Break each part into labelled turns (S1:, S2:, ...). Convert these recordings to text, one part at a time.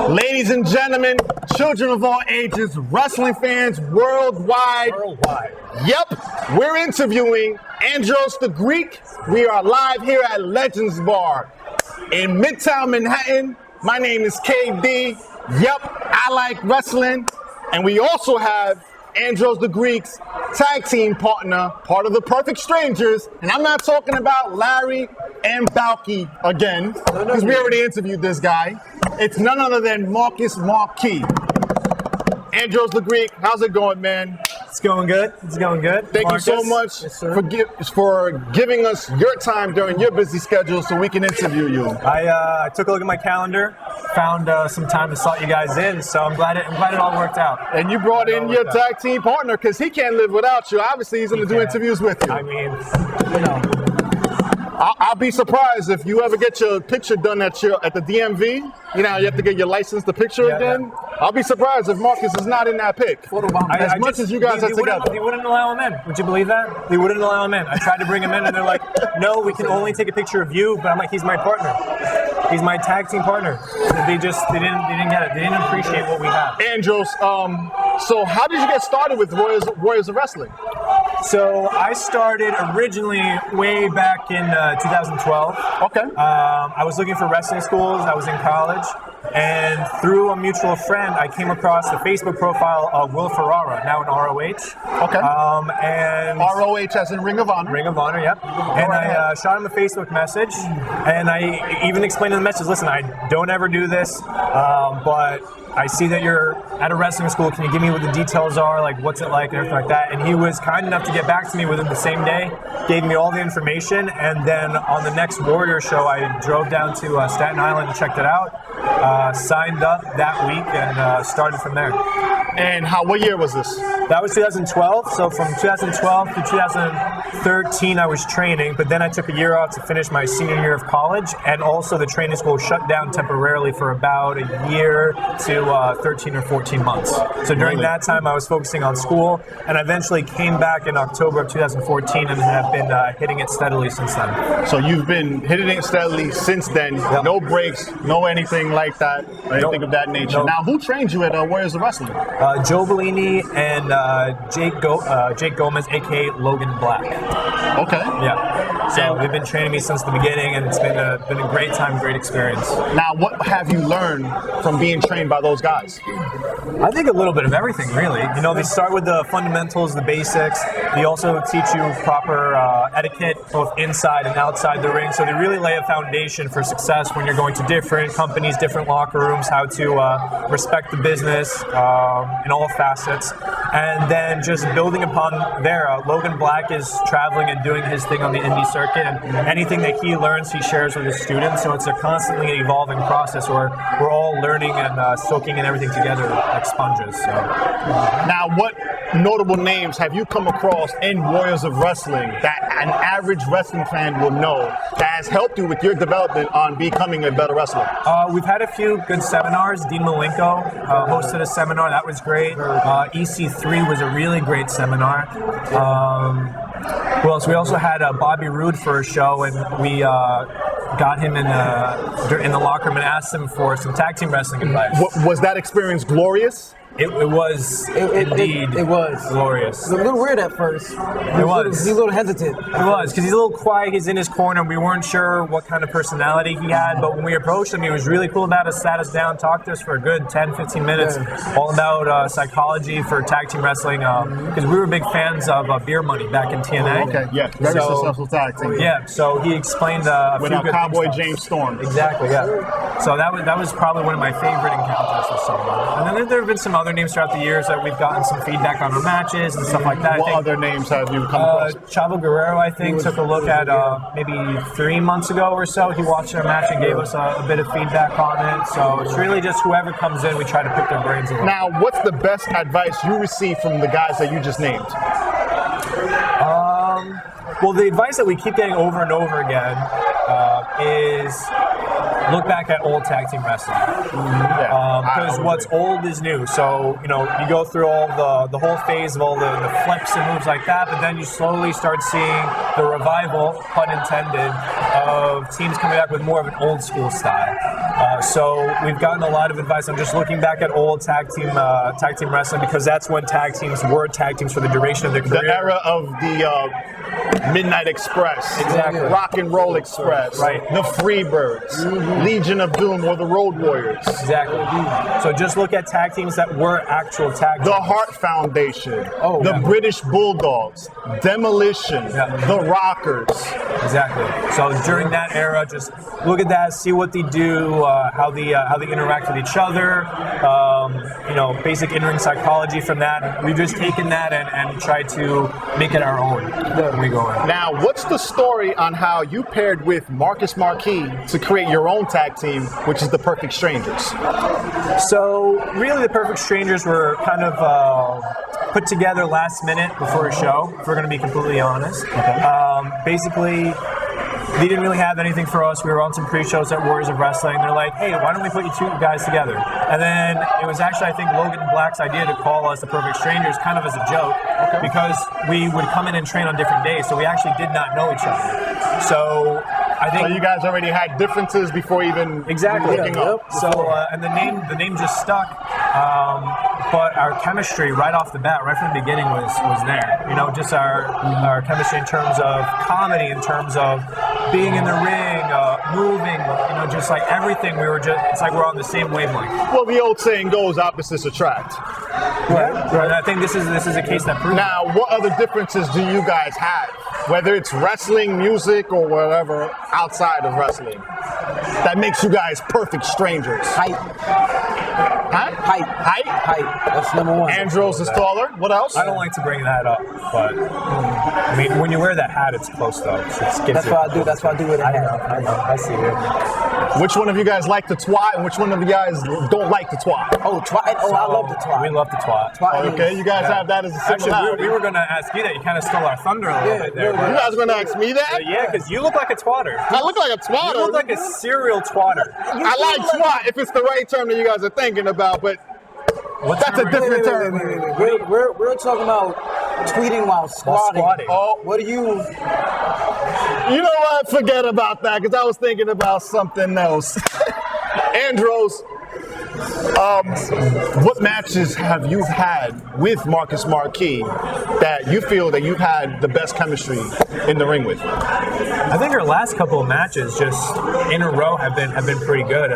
S1: Ladies and gentlemen, children of all ages, wrestling fans worldwide. Yep, we're interviewing Andros the Greek. We are live here at Legends Bar in Midtown Manhattan. My name is KD. Yep, I like wrestling. And we also have Andros the Greek's tag team partner, part of the Perfect Strangers. And I'm not talking about Larry and Balky again, because we already interviewed this guy. It's none other than Marcus Marquis. Andros the Greek, how's it going, man?
S2: It's going good. It's going good.
S1: Thank
S2: Marcus,
S1: you so much for giving us your time during your busy schedule so we can interview you.
S2: I took a look at my calendar, found some time to slot you guys in, so I'm glad it all worked out.
S1: And you brought in your tag team partner because he can't live without you. Obviously, he's going to do interviews with you.
S2: I mean, you know.
S1: I'll be surprised if you ever get your picture done at the DMV. You know, you have to get your license, the picture again. Yeah. I'll be surprised if Marcus is not in that pic. As much as you guys are together.
S2: They wouldn't allow him in. Would you believe that? They wouldn't allow him in. I tried to bring him in, and they're like, no, we can only take a picture of you. But I'm like, he's my partner. He's my tag team partner. They didn't get it. They didn't appreciate what we have.
S1: Andros, so how did you get started with Warriors of Wrestling?
S2: So I started originally way back in 2012.
S1: Okay.
S2: I was looking for wrestling schools. I was in college, and through a mutual friend, I came across the Facebook profile of Will Ferrara, now in ROH.
S1: Okay.
S2: And
S1: ROH as in Ring of Honor.
S2: Ring of Honor, yep. And I shot him a Facebook message, and I even explained in the message, listen, I don't ever do this, but I see that you're at a wrestling school. Can you give me what the details are, like what's it like and everything like that? And he was kind enough to get back to me within the same day, gave me all the information, and then on the next Warrior show, I drove down to Staten Island and checked it out, signed up that week, and started from there.
S1: And what year was this?
S2: That was 2012. So from 2012 to 2013, I was training, but then I took a year off to finish my senior year of college, and also the training school shut down temporarily for about a year to 13 or 14 months. So during that time, I was focusing on school, and I eventually came back in October of 2014 and have been hitting it steadily since then.
S1: So you've been hitting it steadily since then. Yep. No breaks, no anything like that, anything of that nature. Nope. Now, who trained you at Warriors of Wrestling?
S2: Joe Bellini and Jake Gomez, aka Logan Black.
S1: Okay.
S2: Yeah. So they've been training me since the beginning, and it's been a great time, great experience.
S1: Now, what have you learned from being trained by those guys?
S2: I think a little bit of everything, really. You know, they start with the fundamentals, the basics. They also teach you proper etiquette, both inside and outside the ring. So they really lay a foundation for success when you're going to different companies, different locker rooms, how to respect the business in all facets. And then just building upon there, Logan Black is traveling and doing his thing on the indie circuit, and anything that he learns, he shares with his students. So it's a constantly evolving process where we're all learning and soaking in everything together like sponges. So.
S1: Now, what notable names have you come across in Warriors of Wrestling that an average wrestling fan will know that has helped you with your development on becoming a better wrestler?
S2: We've had a few good seminars. Dean Malenko hosted a seminar. That was great. EC3 was a really great seminar. Who else? We also had Bobby Roode for a show, and we got him in the locker room and asked him for some tag team wrestling advice.
S1: Was that experience glorious?
S2: It was indeed glorious.
S3: It was a little weird at first. He was a little hesitant.
S2: It was, because he's a little quiet, he's in his corner, we weren't sure what kind of personality he had, but when we approached him, he was really cool about it, sat us down, talked to us for a good 10-15 minutes, all about psychology for tag team wrestling, because we were big fans of Beer Money back in TNA.
S1: Okay, yeah, very successful tag team.
S2: Yeah, so he explained a few good
S1: Cowboy
S2: things.
S1: James Storm.
S2: Exactly, yeah. So that was probably one of my favorite encounters with someone. And then there have been some other names throughout the years that we've gotten some feedback on our matches and stuff like that.
S1: What other names have you come across?
S2: Chavo Guerrero, I think, took a look at maybe 3 months ago or so. He watched our match and gave us a bit of feedback on it. So it's really just whoever comes in, we try to pick their brains a little.
S1: Now, what's the best advice you received from the guys that you just named?
S2: Well, the advice that we keep getting over and over again is look back at old tag team wrestling. Because what's old is new. So, you go through all the whole phase of all the flips and moves like that, but then you slowly start seeing the revival, pun intended, of teams coming back with more of an old school style. So we've gotten a lot of advice. I'm just looking back at old tag team wrestling because that's when tag teams were tag teams for the duration of their career.
S1: The era of the Midnight Express,
S2: Exactly.
S1: Rock and Roll Express,
S2: Right.
S1: the Freebirds, Legion of Doom, or the Road Warriors.
S2: Exactly. So just look at tag teams that were actual tag teams.
S1: The Hart Foundation, the
S2: yeah.
S1: British Bulldogs, Demolition, the Rockers.
S2: Exactly. So during that era, just look at that, see what they do, how they interact with each other. Basic in-ring psychology from that. We've just taken that and tried to make it our own. Where we going?
S1: Now, what's the story on how you paired with Marcus Marquis to create your own tag team, which is the Perfect Strangers?
S2: So really, the Perfect Strangers were kind of put together last minute before a show, if we're going to be completely honest. Basically, they didn't really have anything for us. We were on some pre-shows at Warriors of Wrestling. They're like, hey, why don't we put you two guys together? And then it was actually, I think, Logan Black's idea to call us the Perfect Strangers kind of as a joke because we would come in and train on different days, so we actually did not know each other. So I think...
S1: So you guys already had differences before even looking up.
S2: So, and the name just stuck. But our chemistry right off the bat, right from the beginning, was there. You know, just our chemistry in terms of comedy, in terms of being in the ring, moving, just like everything. It's like we're on the same wavelength.
S1: Well, the old saying goes, opposites attract.
S2: Right. And I think this is a case that proves.
S1: Now, what other differences do you guys have? Whether it's wrestling, music, or whatever outside of wrestling, that makes you guys perfect strangers.
S3: Height. That's number one.
S1: Andros is taller. What else?
S2: I don't like to bring that up, but I mean, when you wear that hat, it's close though.
S3: That's what I do. That's what I do with a hat.
S2: I know. I see it.
S1: Which one of you guys like to twat, and which one of you guys don't like to twat?
S3: Oh, twat. Oh, I love the twat.
S2: We love the twat.
S1: Okay, you guys have that as a
S2: Actually,
S1: similarity.
S2: we were going to ask you that. You kind of stole our thunder a little bit there.
S1: You guys are going to ask me that?
S2: Yeah, because you look like a twatter.
S1: I look like a twatter.
S2: You look like a serial twatter.
S1: I like twat if it's the right term that you guys are thinking about, but that's a different term.
S3: We're talking about tweeting while squatting.
S1: Oh,
S3: what do you?
S1: You know what? Forget about that, because I was thinking about something else. Andros, what matches have you had with Marcus Marquis that you feel that you've had the best chemistry in the ring with?
S2: I think our last couple of matches just in a row have been pretty good.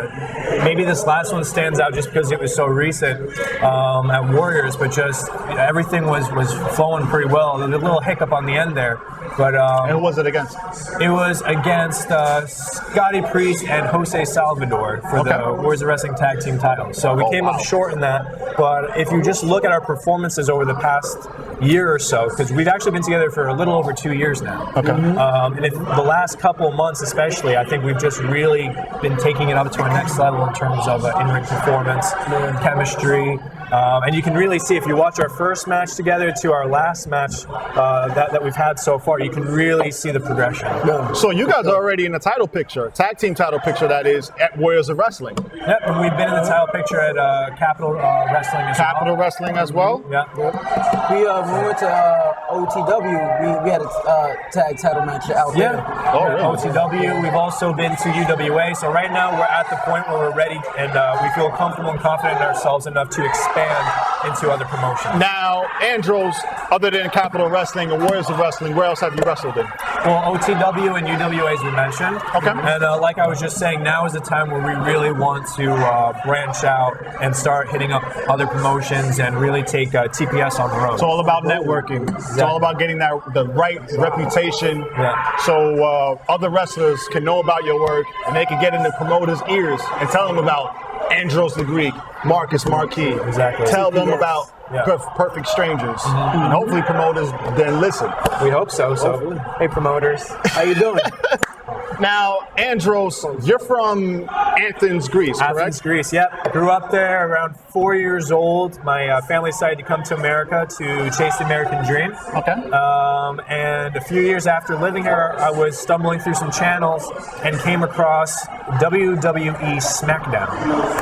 S2: Maybe this last one stands out just because it was so recent at Warriors, but just everything was flowing pretty well. There was a little hiccup on the end there. But
S1: and who was it against?
S2: It was against Scotty Priest and Jose Salvador for the Warriors of Wrestling Tag Team title. So we came up short in that. But if you just look at our performances over the past year or so, because we've actually been together for a little over 2 years now. And if the last couple of months especially, I think we've just really been taking it up to our next level in terms of in-ring performance, chemistry. And you can really see, if you watch our first match together to our last match that we've had so far, you can really see the progression.
S1: So you guys are already in the title picture, tag team title picture, that is, at Warriors of Wrestling.
S2: Yep, and we've been in the title picture at Capital Wrestling as well.
S1: Capital Wrestling as well?
S2: Yeah.
S3: We went to OTW. We had a tag title match out there.
S2: Yeah.
S1: Oh, really?
S2: OTW. We've also been to UWA. So right now we're at the point where we're ready and we feel comfortable and confident in ourselves enough to expand into other promotions.
S1: Now, Andros, other than Capital Wrestling and Warriors of Wrestling, where else have you wrestled in?
S2: Well, OTW and UWA, as we mentioned.
S1: Okay.
S2: And like I was just saying, now is the time where we really want to branch out and start hitting up other promotions and really take TPS on the road.
S1: It's all about networking. It's all about getting the right reputation, so other wrestlers can know about your work and they can get in the promoters' ears and tell them about Andros the Greek, Marcus Marquis.
S2: Exactly.
S1: Tell them about Perfect Strangers, and hopefully promoters then listen.
S2: We hope so. So, hey promoters,
S3: How you doing?
S1: Now, Andros, you're from Athens, Greece, correct?
S2: Athens, Greece, yep. Grew up there around 4 years old. My family decided to come to America to chase the American dream.
S1: Okay.
S2: And a few years after living here, I was stumbling through some channels and came across WWE SmackDown.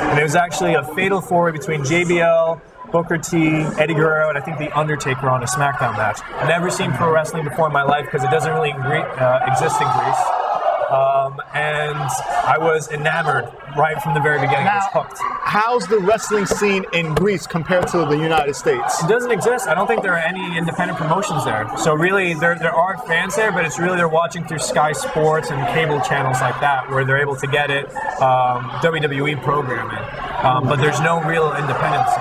S2: And it was actually a fatal four-way between JBL, Booker T, Eddie Guerrero, and I think The Undertaker on a SmackDown match. I've never seen pro wrestling before in my life because it doesn't really exist in Greece. and I was enamored right from the very beginning. I was
S1: Now,
S2: hooked.
S1: how's the wrestling scene in Greece compared to the United States?
S2: It doesn't exist. I don't think there are any independent promotions there. So really, there are fans there, but it's really they're watching through Sky Sports and cable channels like that, where they're able to get it WWE programming. But there's no real independence,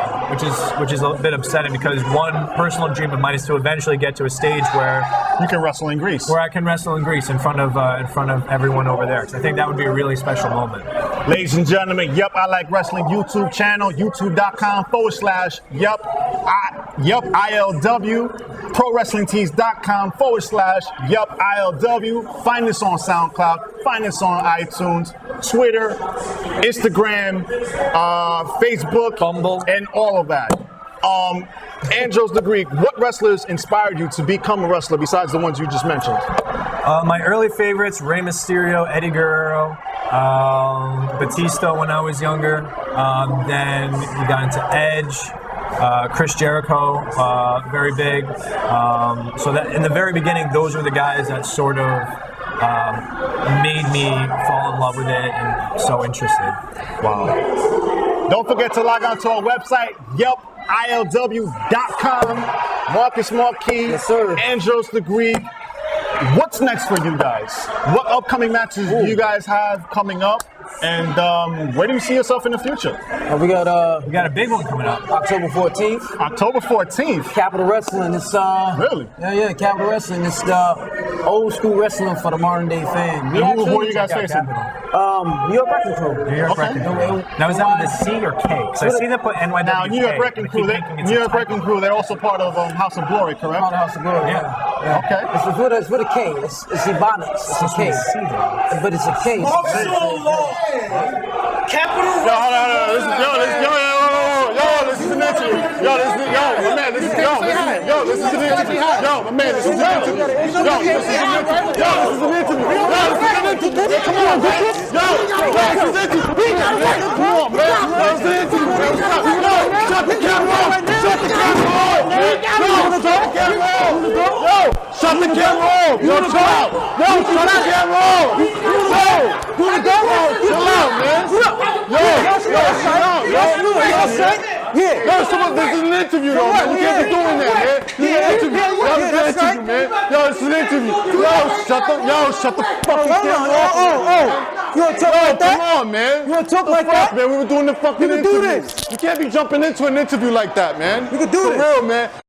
S2: which is a bit upsetting because one personal dream of mine is to eventually get to a stage where
S1: You can wrestle in Greece.
S2: I can wrestle in Greece in front of everyone over there. 'Cause I think that would be a really special moment.
S1: Ladies and gentlemen, Yup, I Like Wrestling YouTube channel, youtube.com/Yup ILW, ProWrestlingTees.com/Yup ILW. Find us on SoundCloud, find us on iTunes, Twitter, Instagram, Facebook,
S2: Bumble.
S1: and all of that. Andros the Greek, what wrestlers inspired you to become a wrestler besides the ones you just mentioned?
S2: My early favorites: Rey Mysterio, Eddie Guerrero, Batista when I was younger. Then we got into Edge, Chris Jericho, very big. So that in the very beginning, those were the guys that sort of made me fall in love with it and so interested.
S1: Wow. Don't forget to log on to our website, YupILW.com. Marcus Marquis,
S3: Yes, sir.
S1: Andros the Greek. What's next for you guys? What upcoming matches do you guys have coming up? And where do you see yourself in the future?
S3: We got
S2: We got a big one coming up.
S3: October 14th.
S1: October 14th.
S3: Capital Wrestling. It's
S1: Really?
S3: Yeah, Capital Wrestling. It's the old school wrestling for the modern day fan.
S1: And who are you guys facing?
S3: New York Wrecking Krew.
S2: New York
S1: Okay.
S2: Wrecking Krew. Now is that with a C or K? Because I see them put NYWK.
S1: Now, New York Wrecking
S2: but I keep
S1: Krew,
S2: thinking it's
S1: New
S2: a
S1: York
S2: typo.
S1: Wrecking Krew, they're also part of House of Glory, correct?
S3: Part of House of Glory.
S2: Yeah.
S1: Okay.
S3: It's with a K. It's Ebonics. It's a K. But it's a K.
S4: Capital
S1: Yo, hold on. Listen is an interview. Yo, my man, this is an interview. Yo, my man, this is an interview. Yo, this is an interview. Yo, this is an interview. Come on, bitch. Yo, this is an interview. Come on, man. This is an interview. Shut the camera off. Shut the camera off. Yo, shut the camera off. Yo, shut the camera off. Yo, chill out. Yo, shut the camera off. Yo, chill out, man. Yo, chill out, yo. Yo, someone, this is an interview, though, man. You can't be doing that, man. This is an interview. Yo, this is an interview, man. Yo, this is an interview. Yo, shut the fucking camera off.
S3: You wanna talk like that?
S1: Come on, man.
S3: You wanna talk
S1: The
S3: like
S1: fuck,
S3: that?
S1: man? We were doing the fucking
S3: You can do
S1: interview.
S3: this.
S1: You can't be jumping into an interview like that, man.
S3: You can do
S1: For
S3: this.
S1: real, man.